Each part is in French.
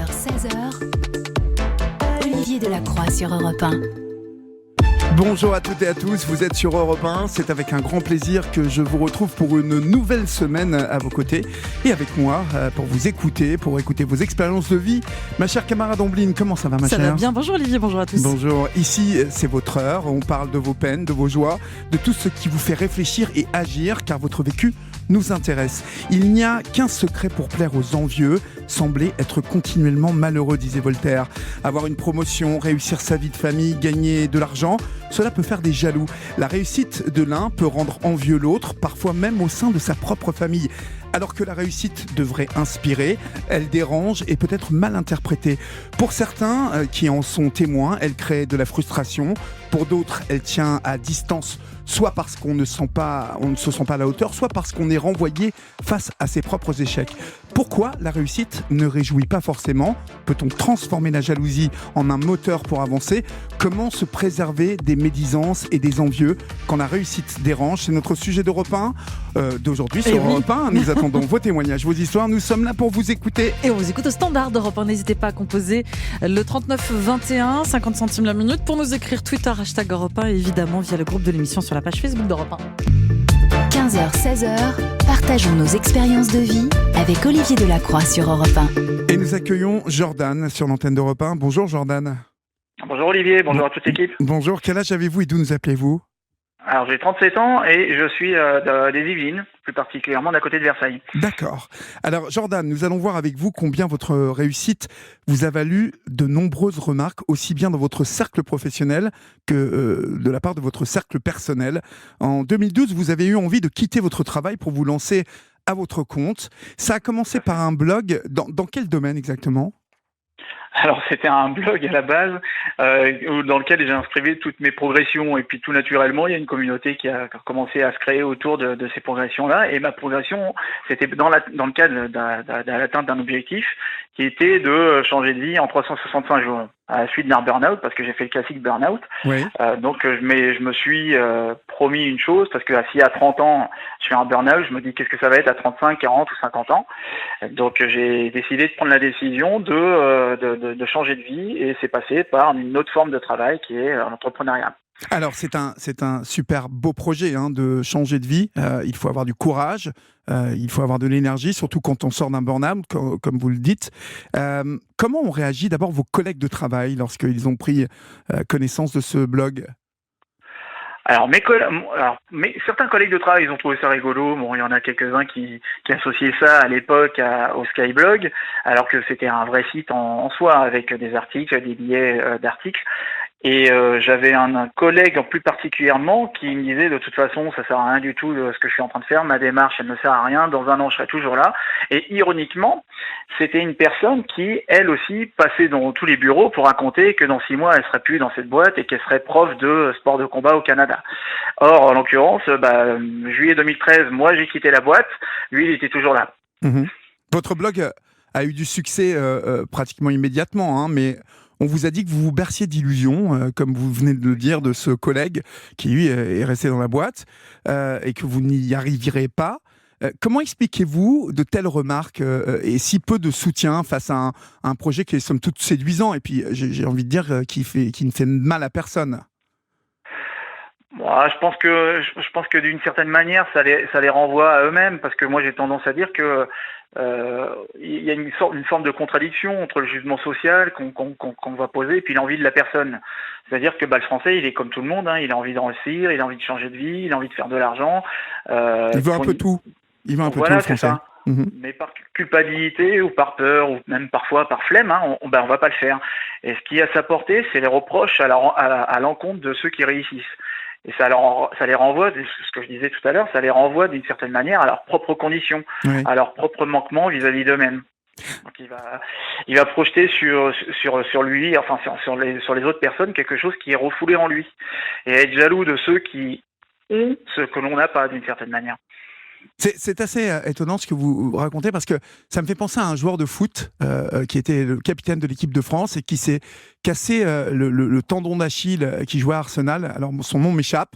15h-16h, Olivier Delacroix sur Europe 1. Bonjour à toutes et à tous, vous êtes sur Europe 1, c'est avec un grand plaisir que je vous retrouve pour une nouvelle semaine à vos côtés et avec moi pour vous écouter, pour écouter vos expériences de vie. Ma chère camarade Ambline, comment ça va ma chère ? Ça va bien, bonjour Olivier, bonjour à tous. Bonjour, ici c'est votre heure, on parle de vos peines, de vos joies, de tout ce qui vous fait réfléchir et agir car votre vécu nous intéresse. Il n'y a qu'un secret pour plaire aux envieux, sembler être continuellement malheureux, disait Voltaire. Avoir une promotion, réussir sa vie de famille, gagner de l'argent, cela peut faire des jaloux. La réussite de l'un peut rendre envieux l'autre, parfois même au sein de sa propre famille. Alors que la réussite devrait inspirer, elle dérange et peut être mal interprétée. Pour certains qui en sont témoins, elle crée de la frustration. Pour d'autres, elle tient à distance, soit parce qu'on ne se sent pas à la hauteur, soit parce qu'on est renvoyé face à ses propres échecs. Pourquoi la réussite ne réjouit pas forcément ? Peut-on transformer la jalousie en un moteur pour avancer ? Comment se préserver des médisances et des envieux quand la réussite dérange ? C'est notre sujet d'Europe 1 d'aujourd'hui sur Europe 1. Nous attendons vos témoignages, vos histoires. Nous sommes là pour vous écouter. Et on vous écoute au standard d'Europe 1. N'hésitez pas à composer le 39 21, 50 centimes la minute pour nous écrire Twitter, hashtag Europe 1 et évidemment via le groupe de l'émission sur la page Facebook d'Europe 1. 15h-16h, partageons nos expériences de vie avec Olivier Delacroix sur Europe 1. Et nous accueillons Jordan sur l'antenne d'Europe 1. Bonjour Jordan. Bonjour Olivier, bonjour à toute l'équipe. Bonjour, quel âge avez-vous et d'où nous appelez-vous ? Alors j'ai 37 ans et je suis des Yvelines, plus particulièrement d'à côté de Versailles. D'accord. Alors Jordan, nous allons voir avec vous combien votre réussite vous a valu de nombreuses remarques, aussi bien dans votre cercle professionnel que de la part de votre cercle personnel. En 2012, vous avez eu envie de quitter votre travail pour vous lancer à votre compte. Ça a commencé par un blog. Dans quel domaine exactement ? Alors c'était un blog à la base dans lequel j'ai inscrit toutes mes progressions et puis tout naturellement il y a une communauté qui a commencé à se créer autour de ces progressions-là et ma progression c'était dans le cadre de l'atteinte d'un objectif qui était de changer de vie en 365 jours à la suite d'un burn-out parce que j'ai fait le classique burn-out. Oui. Donc je me suis promis une chose parce que si à 30 ans je fais un burn-out, je me dis qu'est-ce que ça va être à 35, 40 ou 50 ans. Donc j'ai décidé de prendre la décision de changer de vie et c'est passé par une autre forme de travail qui est l'entrepreneuriat. Alors c'est un super beau projet de changer de vie. Il faut avoir du courage, il faut avoir de l'énergie, surtout quand on sort d'un burn-out, comme vous le dites. Comment ont réagi d'abord vos collègues de travail lorsqu'ils ont pris connaissance de ce blog ? Alors, certains collègues de travail, ils ont trouvé ça rigolo. Bon, il y en a quelques-uns qui associaient ça à l'époque au Skyblog, alors que c'était un vrai site en soi, avec des articles, des billets d'articles. Et j'avais un collègue en plus particulièrement qui me disait de toute façon ça sert à rien du tout de ce que je suis en train de faire, ma démarche elle ne sert à rien, dans un an je serai toujours là. Et ironiquement, c'était une personne qui elle aussi passait dans tous les bureaux pour raconter que dans 6 mois elle serait plus dans cette boîte et qu'elle serait prof de sport de combat au Canada. Or en l'occurrence, juillet 2013, moi j'ai quitté la boîte, lui il était toujours là. Mmh. Votre blog a eu du succès pratiquement immédiatement, mais on vous a dit que vous vous berciez d'illusions, comme vous venez de le dire, de ce collègue qui, lui, est resté dans la boîte et que vous n'y arriverez pas. Comment expliquez-vous de telles remarques et si peu de soutien face à un projet qui est somme toute séduisant et puis, j'ai envie de dire, qui ne fait mal à personne ? Moi, je pense que d'une certaine manière, ça les renvoie à eux-mêmes, parce que moi j'ai tendance à dire que il y a une forme de contradiction entre le jugement social qu'on va poser et puis l'envie de la personne. C'est-à-dire que le Français, il est comme tout le monde, il a envie de réussir, il a envie de changer de vie, il a envie de faire de l'argent. Il veut un peu tout. Il veut un peu tout, le Français. C'est ça. Mais par culpabilité ou par peur ou même parfois par flemme, on va pas le faire. Et ce qui a sa portée, c'est les reproches à l'encontre de ceux qui réussissent. Et ça les renvoie, ce que je disais tout à l'heure, ça les renvoie d'une certaine manière à leurs propres conditions, oui, à leurs propres manquements vis-à-vis d'eux-mêmes. Donc il va projeter sur lui, enfin sur les autres personnes quelque chose qui est refoulé en lui, et être jaloux de ceux qui ont ce que l'on n'a pas d'une certaine manière. C'est assez étonnant ce que vous racontez parce que ça me fait penser à un joueur de foot qui était le capitaine de l'équipe de France et qui s'est cassé le tendon d'Achille qui jouait à Arsenal. Alors son nom m'échappe,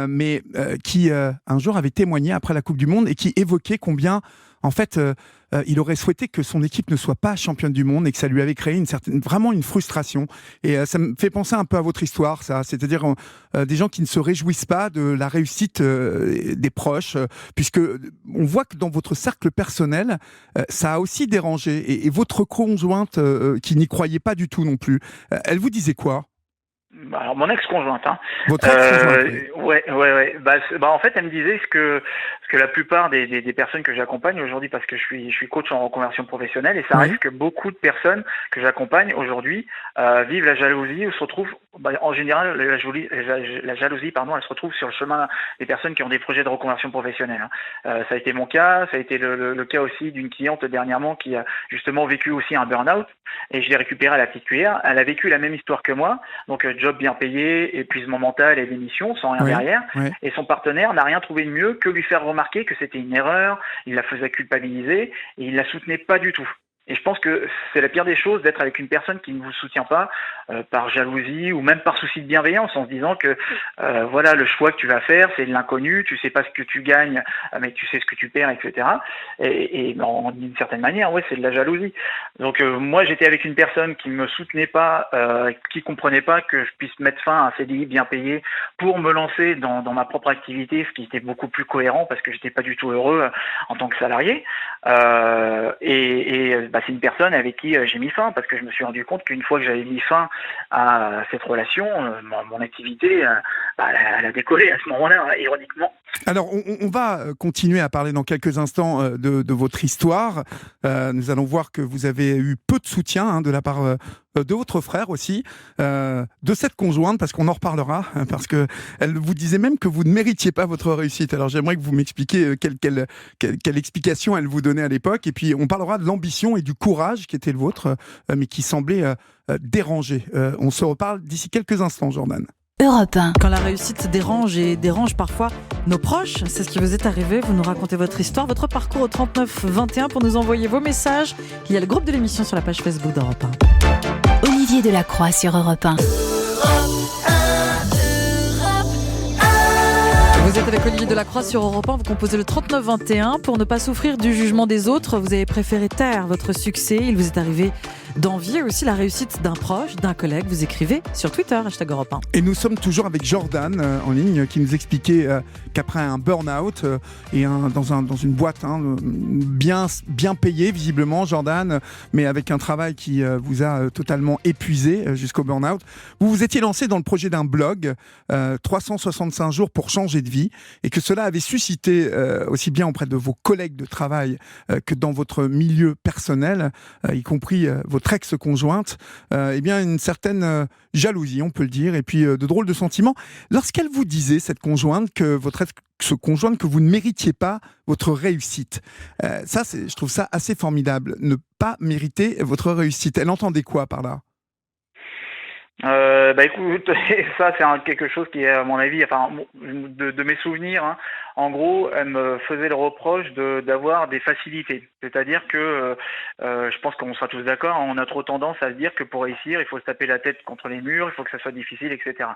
mais qui un jour avait témoigné après la Coupe du Monde et qui évoquait combien en fait, il aurait souhaité que son équipe ne soit pas championne du monde et que ça lui avait créé vraiment une frustration. Et ça me fait penser un peu à votre histoire, ça. C'est-à-dire des gens qui ne se réjouissent pas de la réussite des proches, puisque on voit que dans votre cercle personnel, ça a aussi dérangé. Et votre conjointe, qui n'y croyait pas du tout non plus, elle vous disait quoi ? Alors mon ex-conjointe, hein. Votre ex-conjointe, oui. Ouais. En fait, elle me disait ce que la plupart des personnes que j'accompagne aujourd'hui, parce que je suis coach en reconversion professionnelle, et ça arrive que beaucoup de personnes que j'accompagne aujourd'hui vivent la jalousie ou se retrouvent, en général, la jalousie, elle se retrouve sur le chemin des personnes qui ont des projets de reconversion professionnelle. Ça a été mon cas, ça a été le cas aussi d'une cliente dernièrement qui a justement vécu aussi un burn-out, et je l'ai récupéré à la petite cuillère. Elle a vécu la même histoire que moi, donc job bien payé, épuisement mental et démission sans rien derrière. Et son partenaire n'a rien trouvé de mieux que lui faire remarquer que c'était une erreur, il la faisait culpabiliser et il la soutenait pas du tout. Et je pense que c'est la pire des choses d'être avec une personne qui ne vous soutient pas par jalousie ou même par souci de bienveillance, en se disant que voilà, le choix que tu vas faire, c'est de l'inconnu, tu sais pas ce que tu gagnes, mais tu sais ce que tu perds, etc. Et d'une certaine manière, c'est de la jalousie. Donc moi, j'étais avec une personne qui me soutenait pas, qui comprenait pas que je puisse mettre fin à un CDI bien payé pour me lancer dans ma propre activité, ce qui était beaucoup plus cohérent parce que j'étais pas du tout heureux en tant que salarié. C'est une personne avec qui j'ai mis fin, parce que je me suis rendu compte qu'une fois que j'avais mis fin à cette relation, mon activité, elle a décollé à ce moment-là, ironiquement. Alors, on va continuer à parler dans quelques instants de votre histoire. Nous allons voir que vous avez eu peu de soutien de la part de votre frère aussi, de cette conjointe, parce qu'on en reparlera, parce que elle vous disait même que vous ne méritiez pas votre réussite. Alors j'aimerais que vous m'expliquiez quelle explication elle vous donnait à l'époque, et puis on parlera de l'ambition et du courage qui était le vôtre, mais qui semblait déranger. On se reparle d'ici quelques instants, Jordan. Europe 1. Quand la réussite dérange et dérange parfois nos proches, c'est ce qui vous est arrivé. Vous nous racontez votre histoire, votre parcours au 39 21 pour nous envoyer vos messages. Il y a le groupe de l'émission sur la page Facebook d'Europe 1. Olivier Delacroix sur Europe 1. Vous êtes avec Olivier Delacroix sur Europe 1, vous composez le 39 21. Pour ne pas souffrir du jugement des autres, vous avez préféré taire votre succès. Il vous est arrivé d'envier aussi la réussite d'un proche, d'un collègue. Vous écrivez sur Twitter, #Europe 1. Et nous sommes toujours avec Jordan en ligne, qui nous expliquait qu'après un burn-out et dans une boîte bien payée visiblement, Jordan, mais avec un travail qui vous a totalement épuisé jusqu'au burn-out, vous vous étiez lancé dans le projet d'un blog 365 jours pour changer de vie, et que cela avait suscité aussi bien auprès de vos collègues de travail que dans votre milieu personnel, y compris votre ex-conjointe, une certaine jalousie, on peut le dire, et puis de drôles de sentiments. Lorsqu'elle vous disait, cette conjointe, que votre ex-conjointe, que vous ne méritiez pas votre réussite, je trouve ça assez formidable, ne pas mériter votre réussite. Elle entendait quoi par là ? Écoute, ça c'est quelque chose qui est, à mon avis, de mes souvenirs, en gros, elle me faisait le reproche d'avoir des facilités. C'est-à-dire que je pense qu'on sera tous d'accord, on a trop tendance à se dire que pour réussir, il faut se taper la tête contre les murs, il faut que ça soit difficile, etc.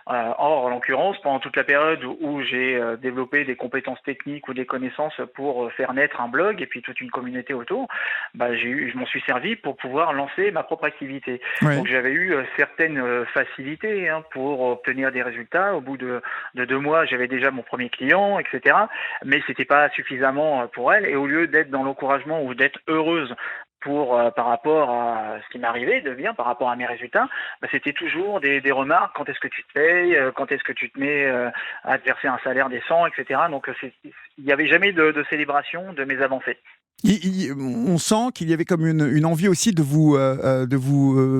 Or, en l'occurrence, pendant toute la période où j'ai développé des compétences techniques ou des connaissances pour faire naître un blog et puis toute une communauté autour, je m'en suis servi pour pouvoir lancer ma propre activité. Ouais. Donc j'avais eu certaines facilités pour obtenir des résultats. Au bout de 2 mois, j'avais déjà mon premier client, etc. Mais c'était pas suffisamment pour elle. Et au lieu d'être dans l'encouragement ou d'être heureuse par rapport à ce qui m'arrivait de bien, par rapport à mes résultats, c'était toujours des remarques. Quand est-ce que tu te payes ? Quand est-ce que tu te mets à te verser un salaire décent, etc. Donc il n'y avait jamais de célébration de mes avancées. On sent qu'il y avait comme une envie aussi de vous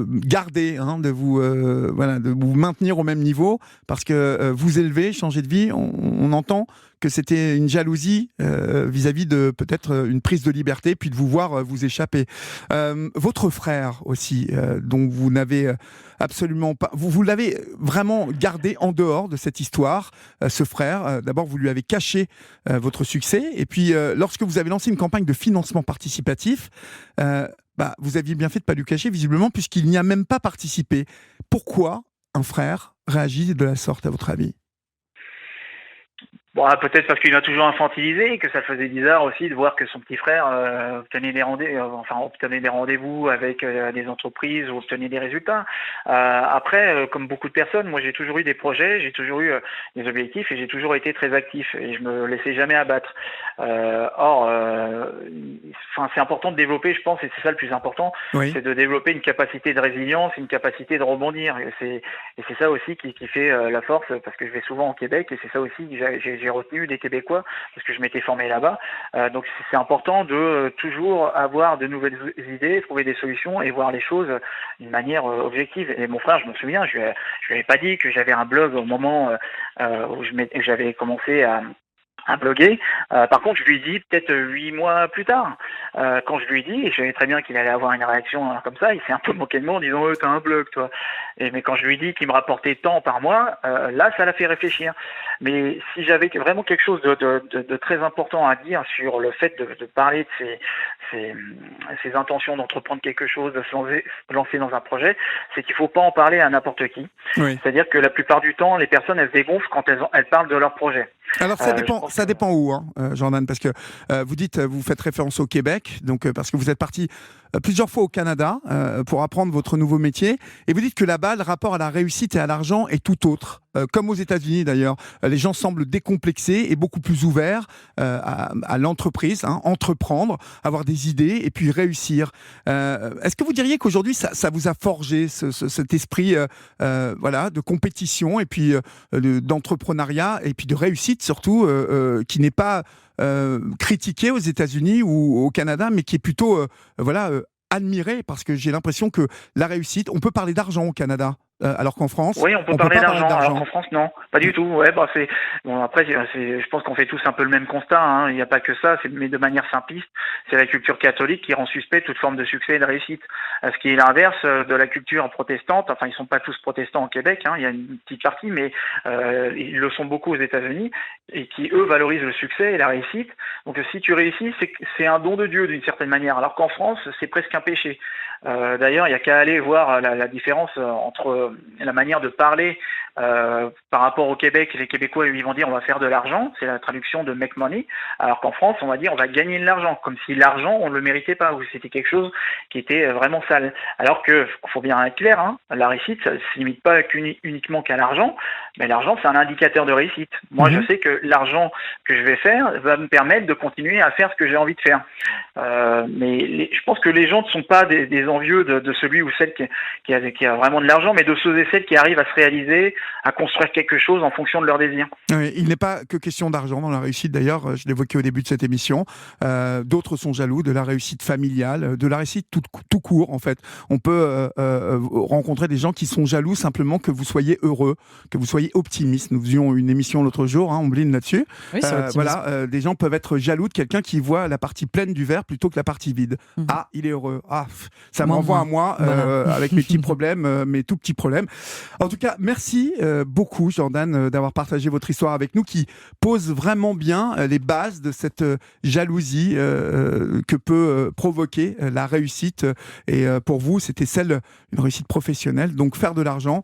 garder, de vous maintenir au même niveau, parce que vous élever, changer de vie, on entend que c'était une jalousie vis-à-vis de peut-être une prise de liberté, puis de vous voir vous échapper. Votre frère aussi, dont vous n'avez absolument pas... Vous l'avez vraiment gardé en dehors de cette histoire, ce frère. D'abord, vous lui avez caché votre succès, et puis lorsque vous avez lancé une campagne de financement participatif, vous aviez bien fait de ne pas lui cacher, visiblement, puisqu'il n'y a même pas participé. Pourquoi un frère réagit de la sorte, à votre avis ? Bon, peut-être parce qu'il a toujours infantilisé, que ça le faisait bizarre aussi de voir que son petit frère obtenait des rendez-vous avec des entreprises ou obtenait des résultats. Après, comme beaucoup de personnes, moi j'ai toujours eu des projets, j'ai toujours eu des objectifs et j'ai toujours été très actif et je me laissais jamais abattre. C'est important de développer, je pense, et c'est ça le plus important, c'est de développer une capacité de résilience, une capacité de rebondir. Et c'est ça aussi qui fait la force, parce que je vais souvent au Québec et c'est ça aussi que j'ai retenu des Québécois parce que je m'étais formé là-bas. Donc c'est important de toujours avoir de nouvelles idées, trouver des solutions et voir les choses d'une manière objective. Et mon frère, je me souviens, je lui avais pas dit que j'avais un blog au moment où j'avais commencé à bloguer. Par contre, je lui ai dit peut-être 8 mois plus tard, quand je lui ai dit, et je savais très bien qu'il allait avoir une réaction comme ça, il s'est un peu moqué de moi en disant t'as un blog toi. Mais quand je lui ai dit qu'il me rapportait tant par mois, là ça l'a fait réfléchir. Mais si j'avais vraiment quelque chose de très important à dire sur le fait de parler de ses intentions d'entreprendre quelque chose, de se lancer dans un projet, c'est qu'il faut pas en parler à n'importe qui. Oui. C'est-à-dire que la plupart du temps, les personnes elles se dégonflent quand elles parlent de leur projet. Alors ça dépend où, Jordan, parce que vous dites, vous faites référence au Québec, donc parce que vous êtes parti plusieurs fois au Canada pour apprendre votre nouveau métier, et vous dites que là-bas, le rapport à la réussite et à l'argent est tout autre. Comme aux États-Unis d'ailleurs, les gens semblent décomplexés et beaucoup plus ouverts à l'entreprise, entreprendre, avoir des idées et puis réussir. Est-ce que vous diriez qu'aujourd'hui ça vous a forgé cet esprit de compétition et puis d'entrepreneuriat et puis de réussite surtout, qui n'est pas critiqué aux États-Unis ou au Canada, mais qui est plutôt admiré, parce que j'ai l'impression que la réussite, on peut parler d'argent au Canada. Alors qu'en France, oui, on peut parler d'argent. Alors qu'en France, non, pas du tout. Ouais, après, je pense qu'on fait tous un peu le même constat. Il n'y a pas que ça, mais de manière simpliste, c'est la culture catholique qui rend suspect toute forme de succès et de réussite. Ce qui est l'inverse de la culture protestante. Enfin, ils sont pas tous protestants au Québec. Il y a une petite partie, mais ils le sont beaucoup aux États-Unis et qui eux valorisent le succès et la réussite. Donc, si tu réussis, c'est un don de Dieu d'une certaine manière. Alors qu'en France, c'est presque un péché. D'ailleurs, il n'y a qu'à aller voir la différence entre la manière de parler par rapport au Québec. Les Québécois, ils vont dire on va faire de l'argent, c'est la traduction de make money, alors qu'en France, on va dire on va gagner de l'argent, comme si l'argent, on ne le méritait pas, ou c'était quelque chose qui était vraiment sale. Alors que, faut bien être clair, la réussite, ça ne se limite pas uniquement qu'à l'argent, mais l'argent, c'est un indicateur de réussite. Moi, je sais que l'argent que je vais faire va me permettre de continuer à faire ce que j'ai envie de faire. Mais je pense que les gens ne sont pas des envieux de celui ou celle qui a vraiment de l'argent, mais de ceux et celles qui arrivent à se réaliser, à construire quelque chose en fonction de leurs désirs. Oui, il n'est pas que question d'argent dans la réussite, d'ailleurs, je l'évoquais au début de cette émission. D'autres sont jaloux de la réussite familiale, de la réussite tout court, en fait. On peut rencontrer des gens qui sont jaloux simplement que vous soyez heureux, que vous soyez optimiste. Nous faisions une émission l'autre jour, Ombline, là-dessus. Oui, des gens peuvent être jaloux de quelqu'un qui voit la partie pleine du verre plutôt que la partie vide. Ah, il est heureux. Ah, ça m'envoie à moi, avec mes petits problèmes, mes tout petits problèmes. En tout cas, merci beaucoup, Jordan, d'avoir partagé votre histoire avec nous, qui pose vraiment bien les bases de cette jalousie que peut provoquer la réussite. Et pour vous, c'était une réussite professionnelle, donc faire de l'argent.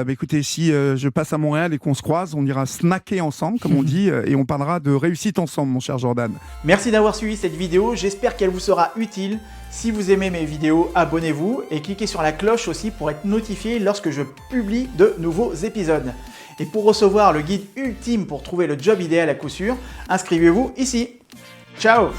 Écoutez, si je passe à Montréal et qu'on se croise, on ira snacker ensemble, comme on dit, et on parlera de réussite ensemble, mon cher Jordan. Merci d'avoir suivi cette vidéo, j'espère qu'elle vous sera utile. Si vous aimez mes vidéos, abonnez-vous et cliquez sur la cloche aussi pour être notifié lorsque je publie de nouveaux épisodes. Et pour recevoir le guide ultime pour trouver le job idéal à coup sûr, inscrivez-vous ici. Ciao!